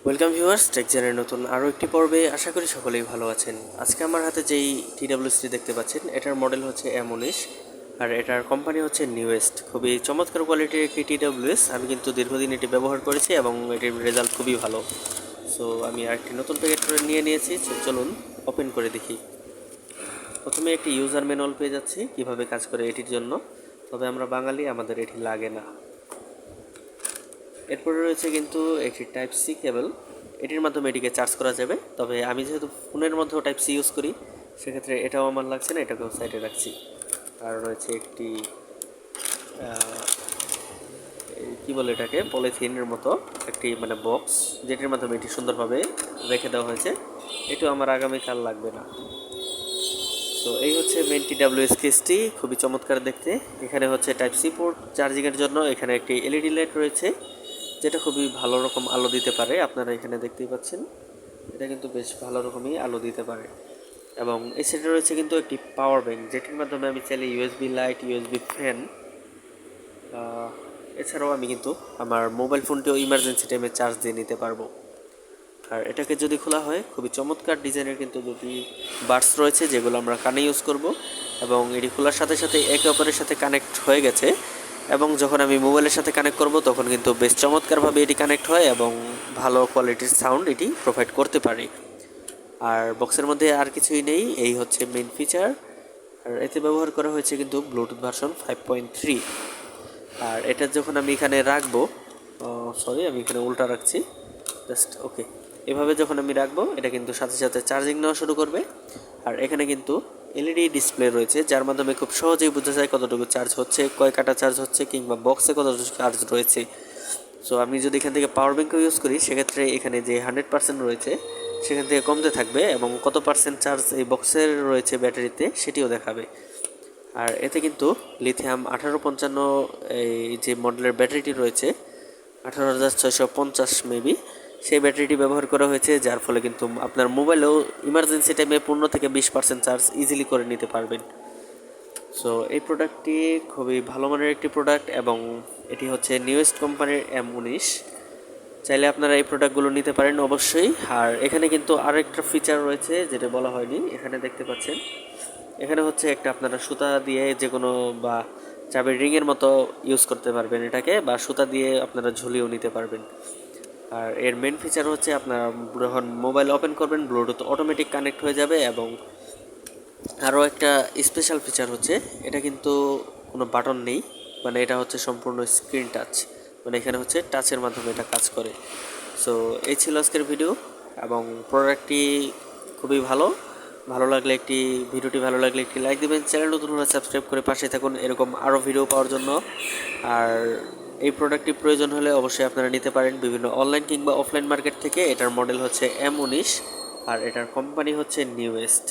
Welcome viewers, take চ্যানেলের নতুন আরও একটি পর্বে আশা করি সকলেই ভালো আছেন। আজকে আমার হাতে যেই টিডাব্লিউএসটি দেখতে পাচ্ছেন, এটার মডেল হচ্ছে M19 আর এটার কোম্পানি হচ্ছে নিউয়েস্ট। খুবই চমৎকার কোয়ালিটির একটি টিডাব্লিউএস। আমি কিন্তু দীর্ঘদিন এটি ব্যবহার করেছি এবং এটির রেজাল্ট খুবই ভালো। সো আমি আরেকটি নতুন প্যাকেট করে নিয়ে নিয়েছি। চলুন ওপেন করে দেখি। প্রথমে একটি ইউজার ম্যানুয়াল পেয়ে যাচ্ছি কীভাবে কাজ করে এটির জন্য, তবে আমরা বাঙালি, আমাদের এটি লাগে না। এরপরে রয়েছে কিন্তু একটি টাইপ সি কেবল, এটির মাধ্যমে এটিকে চার্জ করা যাবে। তবে আমি যেহেতু ফোনের মধ্যেও টাইপ সি ইউজ করি, সেক্ষেত্রে এটাও আমার লাগছে না, এটাকেও সাইডে রাখছি। আর রয়েছে একটি কী বলে এটাকে, পলিথিনের মতো একটি বক্স, যেটির মাধ্যমে এটি সুন্দরভাবে রেখে দেওয়া হয়েছে। এটাও আমার আগামীকাল লাগবে না। তো এই হচ্ছে মেন টিডাব্লিউএস কেসটি, খুবই চমৎকার দেখতে। এখানে হচ্ছে টাইপ সি পোর্ট চার্জিংয়ের জন্য, এখানে একটি এলইডি লাইট রয়েছে যেটা খুবই ভালো রকম আলো দিতে পারে। আপনারা এখানে দেখতেই পাচ্ছেন, এটা কিন্তু বেশ ভালো রকমই আলো দিতে পারে। এবং এই সাইডে রয়েছে কিন্তু একটি পাওয়ার ব্যাংক, যেটির মাধ্যমে আমি চাইলে ইউএসবি লাইট, ইউএসবি ফ্যান, এছাড়াও আমি কিন্তু আমার মোবাইল ফোনটিও ইমার্জেন্সি টাইমে চার্জ দিয়ে নিতে পারবো। আর এটাকে যদি খোলা হয়, খুবই চমৎকার ডিজাইনের কিন্তু দুটি বাডস রয়েছে যেগুলো আমরা কানে ইউজ করব। এবং এটি খোলার সাথে সাথে একে অপরের সাথে কানেক্ট হয়ে গেছে, এবং যখন আমি মোবাইলের সাথে কানেক্ট করব তখন কিন্তু বেশ চমৎকারভাবে এটি কানেক্ট হয় এবং ভালো কোয়ালিটির সাউন্ড এটি প্রোভাইড করতে পারে। আর বক্সের মধ্যে আর কিছুই নেই, এই হচ্ছে মেইন ফিচার। আর এতে ব্যবহার করা হয়েছে কিন্তু ব্লুটুথ ভার্সন 5.3। আর এটা যখন আমি এখানে রাখবো, সরি আমি এখানে উল্টা রাখছি, জাস্ট ওকে, এভাবে যখন আমি রাখবো এটা কিন্তু সাথে সাথে চার্জিং নেওয়া শুরু করবে। আর এখানে কিন্তু এলইডি ডিসপ্লে রয়েছে, যার মাধ্যমে খুব সহজেই বোঝা যায় কতটুকু চার্জ হচ্ছে, কয় কাটা চার্জ হচ্ছে, কিংবা বক্সে কতটুকু চার্জ রয়েছে। সো আমি যদি এখান থেকে পাওয়ার ব্যাঙ্কও ইউজ করি, সেক্ষেত্রে এখানে যে 100% রয়েছে সেখান থেকে কমতে থাকবে, এবং কত পার্সেন্ট চার্জ এই বক্সের রয়েছে ব্যাটারিতে সেটিও দেখাবে। আর এতে কিন্তু লিথিয়াম 1855 এই যে মডেলের ব্যাটারিটি রয়েছে, 18,650 মেবি, সেই ব্যাটারিটি ব্যবহার করা হয়েছে, যার ফলে কিন্তু আপনার মোবাইলেও ইমার্জেন্সি টাইমে 15 থেকে 20% চার্জ ইজিলি করে নিতে পারবেন। সো এই প্রোডাক্টটি খুবই ভালো মানের একটি প্রোডাক্ট, এবং এটি হচ্ছে নিউয়েস্ট কোম্পানির M19। চাইলে আপনারা এই প্রোডাক্টগুলো নিতে পারেন অবশ্যই। আর এখানে কিন্তু আরেকটা ফিচার রয়েছে যেটা বলা হয়নি, এখানে দেখতে পাচ্ছেন। এখানে হচ্ছে একটা আপনারা সুতা দিয়ে যে কোনো বা চাবির রিংয়ের মতো ইউজ করতে পারবেন এটাকে, বা সুতা দিয়ে আপনারা ঝুলিয়েও নিতে পারবেন। আর এর মেন ফিচার হচ্ছে আপনারা যখন মোবাইল ওপেন করবেন, ব্লুটুথ অটোমেটিক কানেক্ট হয়ে যাবে। এবং আরও একটা স্পেশাল ফিচার হচ্ছে, এটা কিন্তু কোনো বাটন নেই, এটা হচ্ছে সম্পূর্ণ স্ক্রিন টাচ, এখানে হচ্ছে টাচের মাধ্যমে এটা কাজ করে। সো এই ছিল আজকের ভিডিও, এবং প্রোডাক্টটি খুবই ভালো। ভিডিওটি ভালো লাগলে একটি লাইক দেবেন, চ্যানেল নতুন হলে সাবস্ক্রাইব করে পাশে থাকুন এরকম আরও ভিডিও পাওয়ার জন্য। আর এই প্রোডাক্টটি প্রয়োজন হলে অবশ্যই আপনারা নিতে পারেন বিভিন্ন অনলাইন কিংবা অফলাইন মার্কেট থেকে। এটার মডেল হচ্ছে M19 আর এটার কোম্পানি হচ্ছে নিউয়েস্ট।